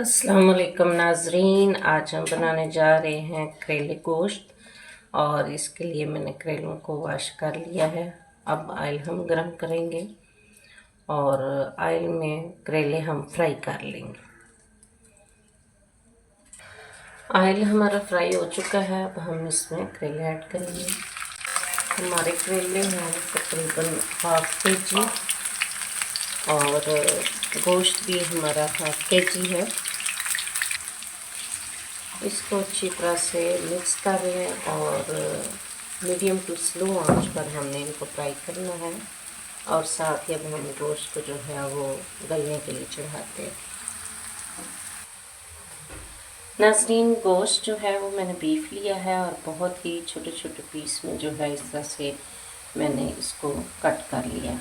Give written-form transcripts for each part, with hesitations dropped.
अस्सलाम वालेकुम नाजरीन, आज हम बनाने जा रहे हैं करेले गोश्त। और इसके लिए मैंने करेलों को वॉश कर लिया है। अब ऑयल हम गरम करेंगे और ऑयल में करेले हम फ्राई कर लेंगे। ऑयल हमारा फ्राई हो चुका है। अब हम इसमें करेले ऐड करेंगे। हमारे करेले हैं तकरीबन ½ kg और गोश्त भी हमारा ½ kg है। इसको अच्छी तरह से मिक्स कर लें और मीडियम टू स्लो आंच पर हमने इनको फ्राई करना है। और साथ ही अब हम गोश्त को जो है वो गलने के लिए चढ़ाते हैं। नाज़रीन, गोश्त जो है वो मैंने बीफ लिया है और बहुत ही छोटे छोटे पीस में जो है इस तरह से मैंने इसको कट कर लिया है।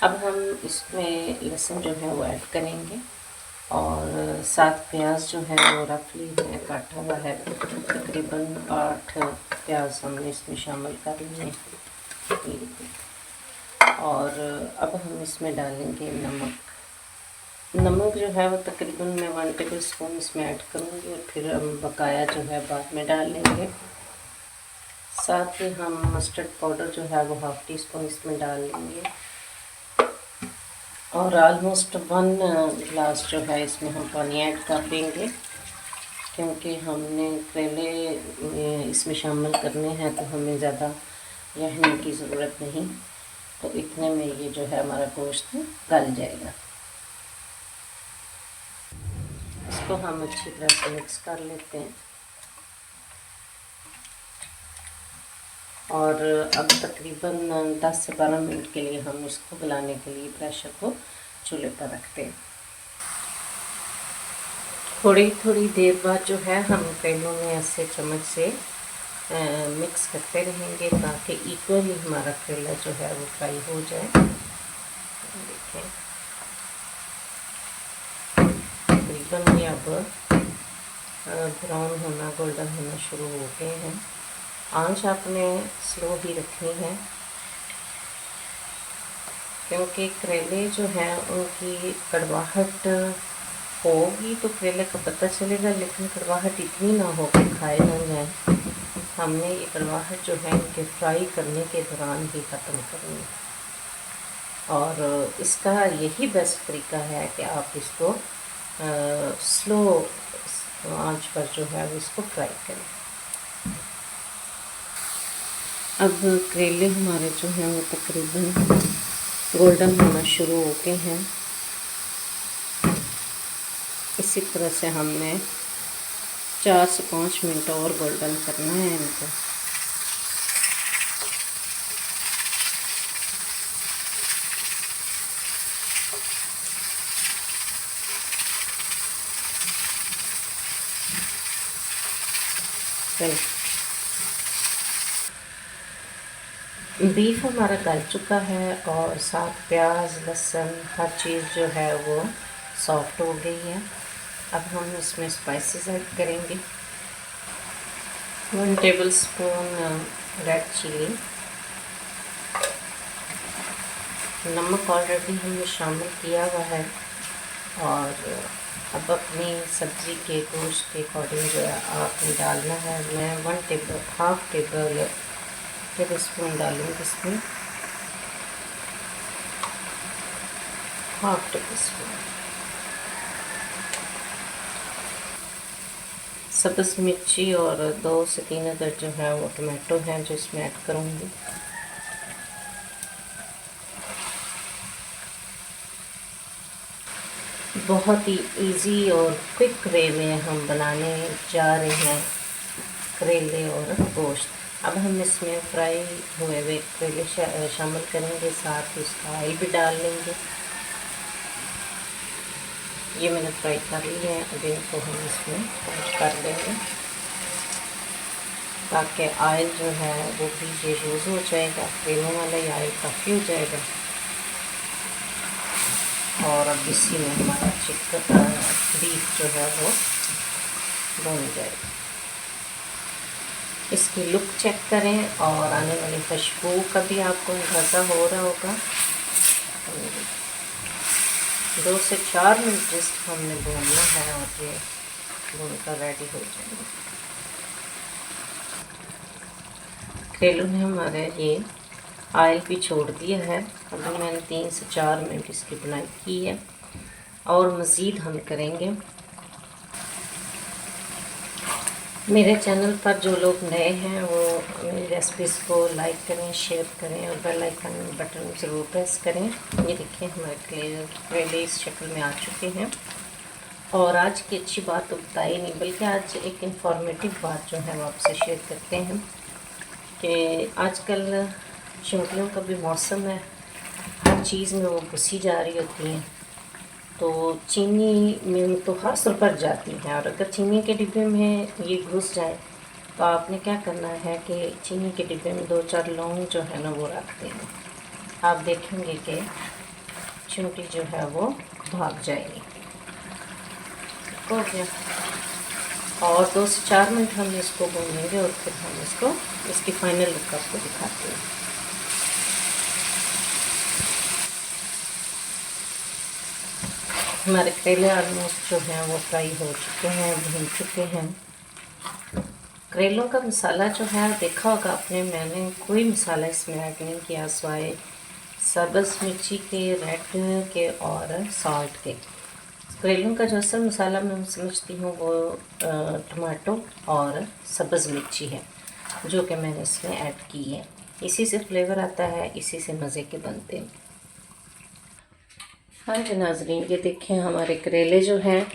अब हम इसमें लहसुन जो है वो ऐड करेंगे और 7 प्याज जो है वो रफली मैंने काटा हुआ है। तकरीबन 8 प्याज हमने इसमें शामिल कर लिए। और अब हम इसमें डालेंगे नमक जो है वो तकरीबन मैं 1 टेबल स्पून इसमें ऐड करूँगी और फिर हम बकाया जो है बाद में डाल लेंगे। साथ ही हम मस्टर्ड पाउडर जो है वो ½ टीस्पून इसमें डाल लेंगे और ऑलमोस्ट 1 गिलास जो है इसमें हम पानी ऐड कर देंगे, क्योंकि हमने करेले इसमें शामिल करने हैं तो हमें ज़्यादा रहने की ज़रूरत नहीं। तो इतने में ये जो है हमारा गोश्त गल जाएगा। इसको हम अच्छी तरह से मिक्स कर लेते हैं और अब तकरीबन 10 से 12 मिनट के लिए हम इसको गलाने के लिए प्रेशर को चूल्हे पर रखते हैं। थोड़ी थोड़ी देर बाद जो है हम करेलों में ऐसे चम्मच से मिक्स करते रहेंगे ताकि इक्वली हमारा करेला जो है वो फ्राई हो जाए। देखें तकरीबन ये अब ब्राउन होना, गोल्डन होना शुरू हो गए हैं। आंच आपने स्लो ही रखनी है, क्योंकि करेले जो हैं उनकी कड़वाहट होगी तो करेले का पता चलेगा, लेकिन कड़वाहट इतनी ना हो कि खाए ना जाए। हमने ये कड़वाहट जो है इनके फ्राई करने के दौरान ही ख़त्म करनी है। और इसका यही बेस्ट तरीका है कि आप इसको स्लो आंच पर जो है वो इसको फ्राई करें। अब करेले हमारे जो हैं वो तकरीबन गोल्डन होना शुरू हो गए हैं। इसी तरह से हमने 4 से 5 मिनट और गोल्डन करना है इनको। बीफ हमारा गल चुका है और साथ प्याज, लहसुन, हर चीज़ जो है वो सॉफ्ट हो गई है। अब हम इसमें स्पाइसेस ऐड करेंगे। 1 टेबल स्पून रेड चिली, नमक ऑलरेडी हमने शामिल किया हुआ है। और अब अपनी सब्ज़ी के गोश्त के अकॉर्डिंग जो है आपने डालना है। मैं ½ टेबल स्पून डालूँगी इसमें, ½ टेबल स्पून। सब्ज़ मिर्ची और 2 से 3 अदर जो है वो टमाटो हैं जो इसमें ऐड करूँगी। बहुत ही इजी और क्विक वे में हम बनाने जा रहे हैं करेले और गोश्त। अब हम इसमें फ्राई हुए हुए करेले शामिल करेंगे, साथ ही इसका ऑयल भी डाल लेंगे। ये मैंने फ्राई कर लिए हैं। अब इनको हम इसमें ऐड कर देंगे ताकि ऑयल जो है वो भी ये यूज़ हो जाएगा। करेलों वाला ये ऑयल काफ़ी हो जाएगा और अब इसी में हमारा बीफ जो है वो बन जाएगा। इसकी लुक चेक करें और आने वाली खुशबू का भी आपको अंदाज़ा हो रहा होगा। 2 से 4 मिनट जिसको हमने भूनना है और ये भूनकर रेडी हो जाएंगे। करेलों ने हमारे ये ऑयल भी छोड़ दिया है। अभी मैंने 3 से 4 मिनट इसकी बुनाई की है और मज़ीद हम करेंगे। मेरे चैनल पर जो लोग नए हैं वो मेरी रेसिपीज़ को लाइक करें, शेयर करें और बेल आइकन बटन ज़रूर प्रेस करें। ये देखिए हमारे करेले इस शक्ल में आ चुके हैं। और आज की अच्छी बात तो बताई नहीं, बल्कि आज एक इन्फॉर्मेटिव बात जो है वो आपसे शेयर करते हैं कि आजकल चींटियों का भी मौसम है, हर चीज़ में वो घुसी जा रही होती हैं, तो चीनी में तो ख़ास तौर पर जाती हैं। और अगर चीनी के डिब्बे में ये घुस जाए तो आपने क्या करना है कि चीनी के डिब्बे में 2-4 लौंग जो है ना वो रख देंगे। आप देखेंगे कि चींटी जो है वो भाग जाएगी। हो गया। और 2 से 4 मिनट हम इसको भूनेंगे और फिर हम इसको इसकी फाइनल लुक आपको दिखाते हैं। हमारे करेले ऑलमोस्ट जो हैं वो फ्राई हो चुके हैं, भून चुके हैं। करेलों का मसाला जो है देखा होगा आपने, मैंने कोई मसाला इसमें ऐड नहीं किया सिवाय सब्ज़ मिर्ची के, रेड के और सॉल्ट के। करेलों का जो असल मसाला मैं समझती हूँ वो टमाटो और सब्ज़ मिर्ची है, जो कि मैंने इसमें ऐड की है। इसी से फ्लेवर आता है, इसी से मज़े के बनते हैं। हाँ जी नाज़रीन, ये देखें हमारे करेले जो हैं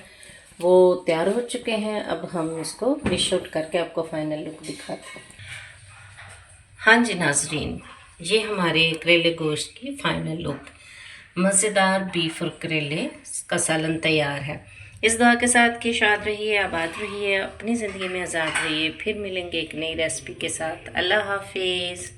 वो तैयार हो चुके हैं। अब हम इसको डिश आउट करके आपको फाइनल लुक दिखाते हैं। हाँ जी नाज़रीन, ये हमारे करेले गोश्त की फाइनल लुक। मज़ेदार बीफ और करेले का सालन तैयार है। इस दुआ के साथ कि शाद रहिए, आबाद रहिए, अपनी ज़िंदगी में आज़ाद रहिए। फिर मिलेंगे एक नई रेसिपी के साथ। अल्लाह हाफिज़।